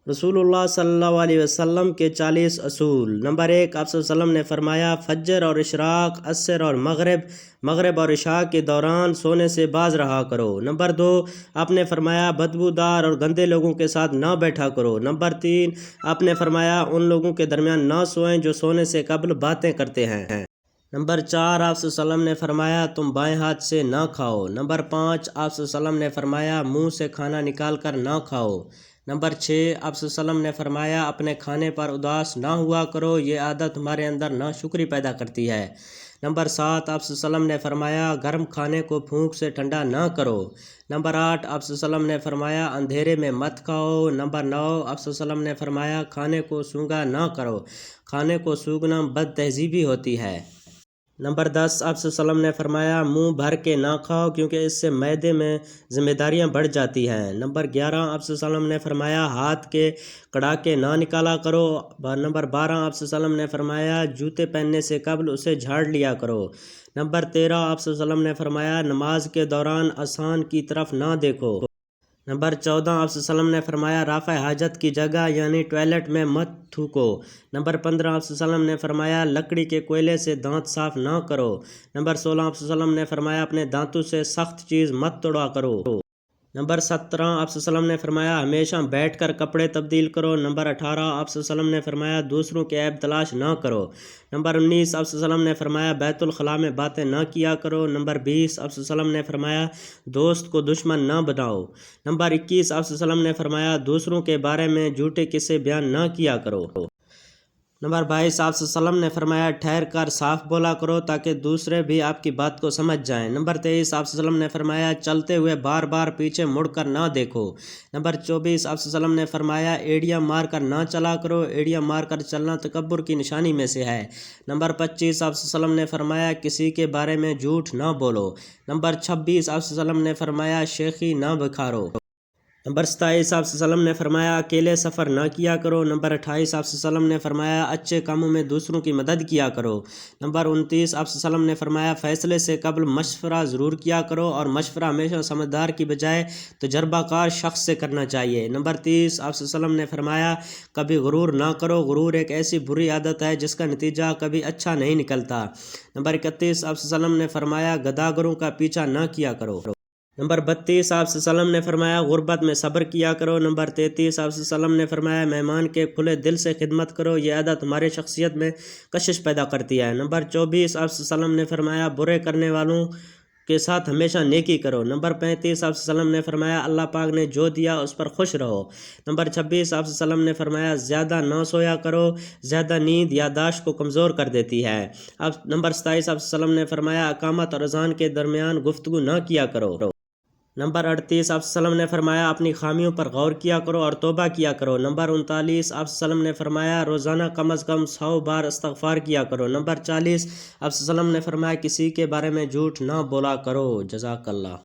رسول اللہ صلی اللہ علیہ وسلم کے 40 اصول۔ نمبر 1، آپ صلی اللہ علیہ وسلم نے فرمایا فجر اور اشراق، عصر اور مغرب اور عشاء کے دوران سونے سے باز رہا کرو۔ نمبر 2، آپ نے فرمایا بدبودار اور گندے لوگوں کے ساتھ نہ بیٹھا کرو۔ نمبر 3، آپ نے فرمایا ان لوگوں کے درمیان نہ سوئیں جو سونے سے قبل باتیں کرتے ہیں۔ نمبر 4، آپ صلی اللہ علیہ وسلم نے فرمایا تم بائیں ہاتھ سے نہ کھاؤ۔ نمبر 5، آپ صلی اللہ علیہ وسلم نے فرمایا منہ سے کھانا نکال کر نہ کھاؤ۔ نمبر 6، آپ صلی اللہ علیہ وسلم نے فرمایا اپنے کھانے پر اداس نہ ہوا کرو، یہ عادت تمہارے اندر ناشکری پیدا کرتی ہے۔ نمبر 7، آپ صلی اللہ علیہ وسلم نے فرمایا گرم کھانے کو پھونک سے ٹھنڈا نہ کرو۔ نمبر 8، آپ صلی اللہ علیہ وسلم نے فرمایا اندھیرے میں مت کھاؤ۔ نمبر 9، آپ صلی اللہ علیہ وسلم نے فرمایا کھانے کو سونگھا نہ کرو، کھانے کو سونگھنا بد تہذیبی ہوتی ہے۔ نمبر 10، آپ صلی اللہ علیہ وسلم نے فرمایا منہ بھر کے نہ کھاؤ کیونکہ اس سے معدے میں ذمہ داریاں بڑھ جاتی ہیں۔ نمبر 11، آپ صلی اللہ علیہ وسلم نے فرمایا ہاتھ کے کڑاکے نہ نکالا کرو۔ نمبر 12، آپ صلی اللہ علیہ وسلم نے فرمایا جوتے پہننے سے قبل اسے جھاڑ لیا کرو۔ نمبر 13، آپ صلی اللہ علیہ وسلم نے فرمایا نماز کے دوران آسان کی طرف نہ دیکھو۔ نمبر 14، آپ صلی اللہ علیہ وسلم نے فرمایا رافع حاجت کی جگہ یعنی ٹوائلٹ میں مت تھوکو۔ نمبر 15، آپ صلی اللہ علیہ وسلم نے فرمایا لکڑی کے کوئلے سے دانت صاف نہ کرو۔ نمبر 16، آپ صلی اللہ علیہ وسلم نے فرمایا اپنے دانتوں سے سخت چیز مت توڑا کرو۔ نمبر 17، آپ صلی اللہ علیہ وسلم نے فرمایا ہمیشہ بیٹھ کر کپڑے تبدیل کرو۔ نمبر 18، آپ صلی اللہ علیہ وسلم نے فرمایا دوسروں کے عیب تلاش نہ کرو۔ نمبر 19، آپ صلی اللہ علیہ وسلم نے فرمایا بیت الخلاء میں باتیں نہ کیا کرو۔ نمبر 20، آپ صلی اللہ علیہ وسلم نے فرمایا دوست کو دشمن نہ بناؤ۔ نمبر 21، آپ صلی اللہ علیہ وسلم نے فرمایا دوسروں کے بارے میں جھوٹے قصے بیان نہ کیا کرو۔ نمبر 22، آپ صلی اللہ علیہ وسلم نے فرمایا ٹھہر کر صاف بولا کرو تاکہ دوسرے بھی آپ کی بات کو سمجھ جائیں۔ نمبر 23، آپ صلی اللہ علیہ وسلم نے فرمایا چلتے ہوئے بار بار پیچھے مڑ کر نہ دیکھو۔ نمبر 24، آپ صلی اللہ علیہ وسلم نے فرمایا ایڑیاں مار کر نہ چلا کرو، ایڑیاں مار کر چلنا تکبر کی نشانی میں سے ہے۔ نمبر 25، آپ صلی اللہ علیہ وسلم نے فرمایا کسی کے بارے میں جھوٹ نہ بولو۔ نمبر 26، آپ صلی اللہ علیہ وسلم نے فرمایا شیخی نہ بکھارو۔ نمبر 27، آپ صلی اللہ علیہ وسلم نے فرمایا اکیلے سفر نہ کیا کرو۔ نمبر 28، آپ صلی اللہ علیہ وسلم نے فرمایا اچھے کاموں میں دوسروں کی مدد کیا کرو۔ نمبر 29، آپ صلی اللہ علیہ وسلم نے فرمایا فیصلے سے قبل مشورہ ضرور کیا کرو اور مشورہ ہمیشہ سمجھدار کی بجائے تجربہ کار شخص سے کرنا چاہیے۔ نمبر 30، آپ صلی اللہ علیہ وسلم نے فرمایا کبھی غرور نہ کرو، غرور ایک ایسی بری عادت ہے جس کا نتیجہ کبھی اچھا نہیں نکلتا۔ نمبر 31، آپ صلی اللہ علیہ وسلم نے فرمایا گداگروں کا پیچھا نہ کیا کرو۔ نمبر 32، آپ صلی اللہ علیہ وسلم نے فرمایا غربت میں صبر کیا کرو۔ نمبر 33، آپ صلی اللہ علیہ وسلم نے فرمایا مہمان کے کھلے دل سے خدمت کرو، یہ عادت تمہاری شخصیت میں کشش پیدا کرتی ہے۔ نمبر 24، آپ صلی اللہ علیہ وسلم نے فرمایا برے کرنے والوں کے ساتھ ہمیشہ نیکی کرو۔ نمبر 35، آپ صلی اللہ علیہ وسلم نے فرمایا اللہ پاک نے جو دیا اس پر خوش رہو۔ نمبر 26، آپ صلی اللہ علیہ وسلم نے فرمایا زیادہ نہ سویا کرو، زیادہ نیند یادداشت کو کمزور کر دیتی ہے۔ نمبر 27، آپ صلی اللہ علیہ وسلم نے فرمایا اقامت اور اذان کے درمیان گفتگو نہ کیا کرو۔ نمبر 38، آپ صلی اللہ علیہ وسلم نے فرمایا اپنی خامیوں پر غور کیا کرو اور توبہ کیا کرو۔ نمبر 39، آپ صلی اللہ علیہ وسلم نے فرمایا روزانہ کم از کم 100 بار استغفار کیا کرو۔ نمبر 40، آپ صلی اللہ علیہ وسلم نے فرمایا کسی کے بارے میں جھوٹ نہ بولا کرو۔ جزاک اللہ۔